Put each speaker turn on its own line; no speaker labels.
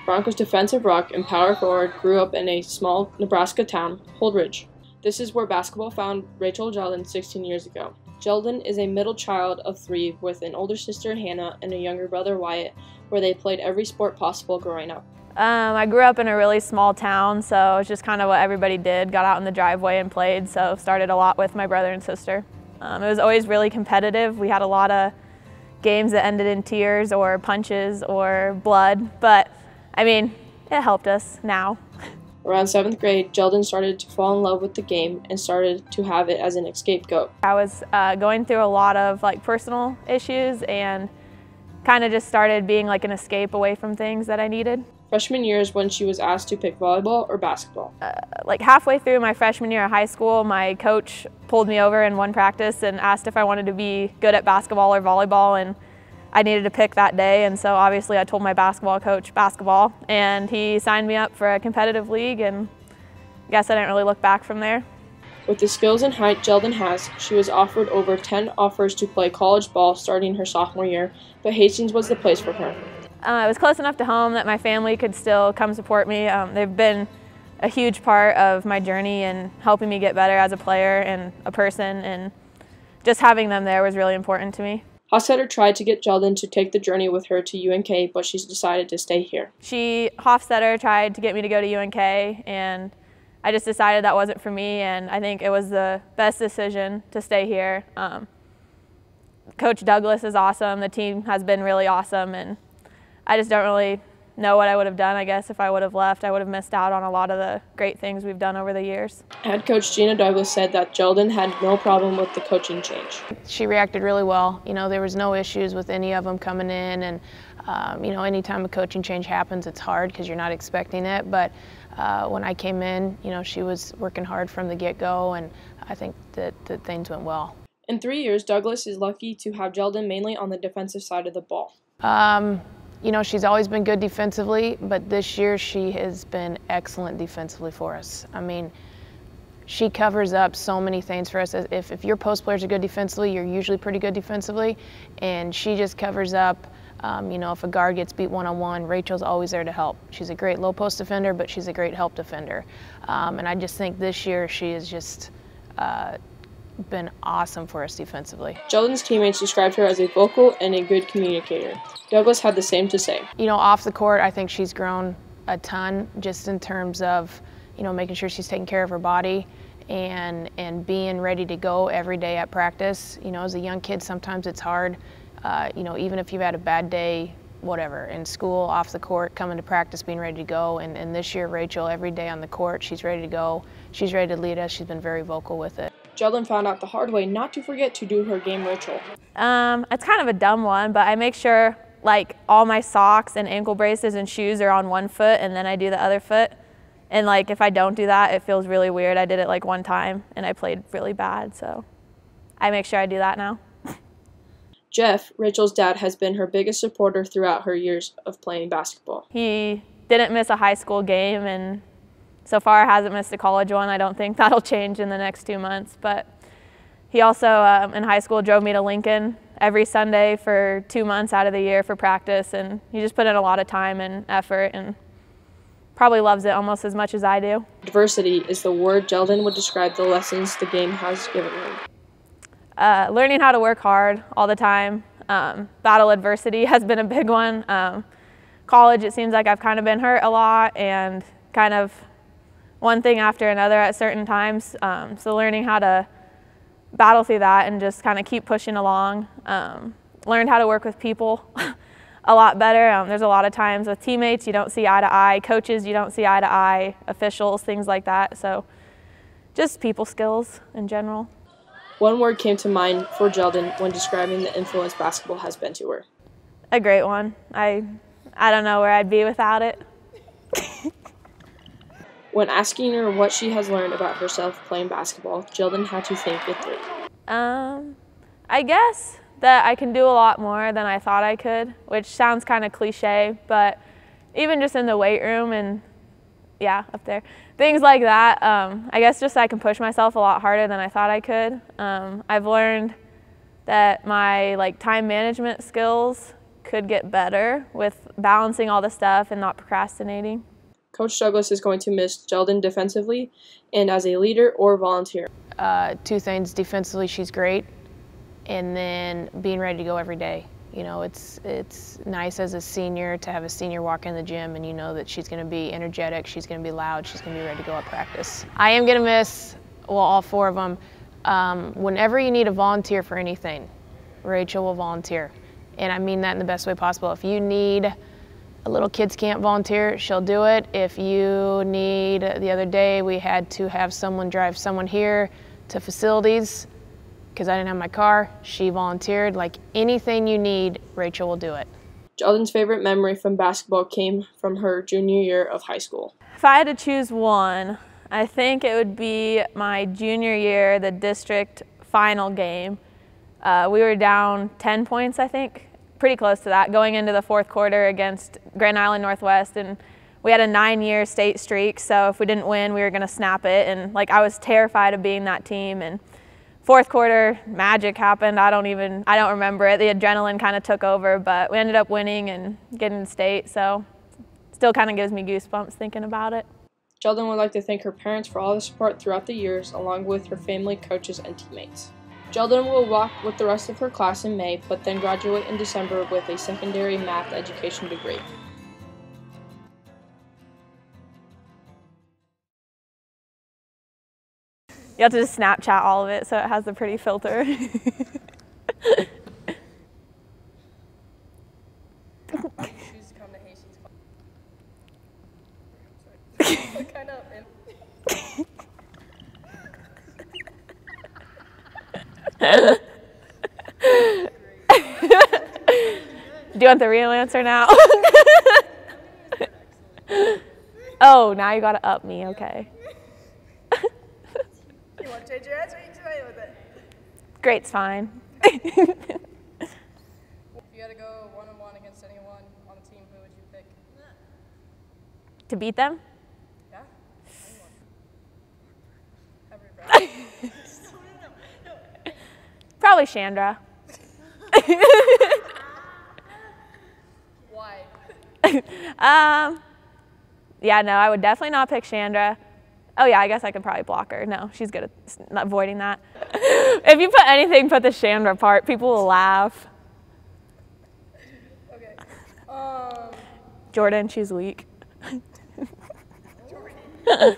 Broncos defensive ruck and power forward, grew up in a small Nebraska town, Holdridge. This is where basketball found Rachel Jelden 16 years ago. Jelden is a middle child of 3 with an older sister, Hannah, and a younger brother, Wyatt, where they played every sport possible growing up.
I grew up in a really small town, so it's just kind of what everybody did. Got out in the driveway and played, so started a lot with my brother and sister. It was always really competitive. We had a lot of games that ended in tears or punches or blood, but I mean, it helped us now.
Around 7th grade, Jelden started to fall in love with the game and started to have it as an scapegoat.
I was going through a lot of personal issues and kind of just started being an escape away from things that I needed.
Freshman year is when she was asked to pick volleyball or basketball.
Halfway through my freshman year of high school, my coach pulled me over in one practice and asked if I wanted to be good at basketball or volleyball, and I needed to pick that day, and so obviously I told my basketball coach basketball, and he signed me up for a competitive league, and I guess I didn't really look back from there.
With the skills and height Jelden has, she was offered over 10 offers to play college ball starting her sophomore year, but Hastings was the place for her.
It was close enough to home that my family could still come support me. They've been a huge part of my journey and helping me get better as a player and a person, and just having them there was really important to me.
Hofstetter tried to get Jelden to take the journey with her to UNK, but she's decided to stay here.
Hofstetter tried to get me to go to UNK, and I just decided that wasn't for me, and I think it was the best decision to stay here. Coach Douglas is awesome. The team has been really awesome, and I just don't really know what I would have done. I guess if I would have left, I would have missed out on a lot of the great things we've done over the years. Head
coach Gina Douglas said that Jelden had no problem with the coaching change.
She reacted really well. There was no issues with any of them coming in, and anytime a coaching change happens, it's hard because you're not expecting it. But when I came in, she was working hard from the get-go, and I think that things went well.
In 3 years, Douglas is lucky to have Jelden mainly on the defensive side of the ball.
She's always been good defensively, but this year she has been excellent defensively for us. I mean, she covers up so many things for us. If your post players are good defensively, you're usually pretty good defensively, and she just covers up. If a guard gets beat one-on-one, Rachel's always there to help. She's a great low post defender, but she's a great help defender. And I just think this year she has just been awesome for us defensively.
Jelden's teammates described her as a vocal and a good communicator. Douglas had the same to say.
Off the court, I think she's grown a ton just in terms of, making sure she's taking care of her body and being ready to go every day at practice. As a young kid, sometimes it's hard, even if you've had a bad day, whatever, in school, off the court, coming to practice, being ready to go. And this year, Rachel, every day on the court, she's ready to go. She's ready to lead us. She's been very vocal with it.
Jelden found out the hard way not to forget to do her game ritual.
It's kind of a dumb one, but I make sure all my socks and ankle braces and shoes are on one foot, and then I do the other foot. And if I don't do that, it feels really weird. I did it one time and I played really bad, so I make sure I do that now.
Jeff, Rachel's dad, has been her biggest supporter throughout her years of playing basketball.
He didn't miss a high school game, and so far hasn't missed a college one. I don't think that'll change in the next 2 months, but he also in high school drove me to Lincoln every Sunday for 2 months out of the year for practice, and he just put in a lot of time and effort and probably loves it almost as much as I do.
Diversity is the word Jelden would describe the lessons the game has given her.
Learning how to work hard all the time. Battle adversity has been a big one. College, it seems like I've kind of been hurt a lot and kind of one thing after another at certain times. So learning how to battle through that and just kind of keep pushing along. Learned how to work with people a lot better. There's a lot of times with teammates you don't see eye to eye, coaches you don't see eye to eye, officials, things like that. So just people skills in general.
One word came to mind for Jelden when describing the influence basketball has been to her.
A great one. I don't know where I'd be without it.
When asking her what she has learned about herself playing basketball, Jelden had to think it through.
I guess that I can do a lot more than I thought I could, which sounds kind of cliche, but even just in the weight room and up there, things like that, I guess just I can push myself a lot harder than I thought I could. I've learned that my time management skills could get better with balancing all the stuff and not procrastinating.
Coach Douglas is going to miss Jelden defensively and as a leader or volunteer.
Two things: defensively, she's great, and then being ready to go every day. You know, it's nice as a senior to have a senior walk in the gym and you know that she's going to be energetic, she's going to be loud, she's going to be ready to go at practice. I am going to miss, well, all four of them. Whenever you need a volunteer for anything, Rachel will volunteer. And I mean that in the best way possible. If you need a little kids camp volunteer, she'll do it. If you need, the other day we had to have someone drive someone here to facilities because I didn't have my car, she volunteered. Like anything you need, Rachel will do it.
Jelden's favorite memory from basketball came from her junior year of high school.
If I had to choose one, I think it would be my junior year, the district final game. We were down 10 points, I think, pretty close to that, going into the fourth quarter against Grand Island Northwest, and we had a 9-year state streak, so if we didn't win, we were gonna snap it, and like I was terrified of being that team, and fourth quarter, magic happened. I don't remember it. The adrenaline kind of took over, but we ended up winning and getting to state, so still kind of gives me goosebumps thinking about it.
Jelden would like to thank her parents for all the support throughout the years, along with her family, coaches, and teammates. Jelden will walk with the rest of her class in May, but then graduate in December with a secondary math education degree.
You have to just Snapchat all of it so it has the pretty filter. Do you want the real answer now? Oh, now you gotta up me, okay.
You want to change your answer? You can stay with it.
Great's fine.
If you had to go one-on-one against anyone on a team, who would you pick?
To beat them?
Yeah? Anyone.
Probably Chandra.
Why?
Yeah, no, I would definitely not pick Chandra. Oh yeah, I guess I could probably block her. No, she's good at avoiding that. If you put anything but the Chandra part, people will laugh.
Okay.
Jordan, she's weak.
Jordan.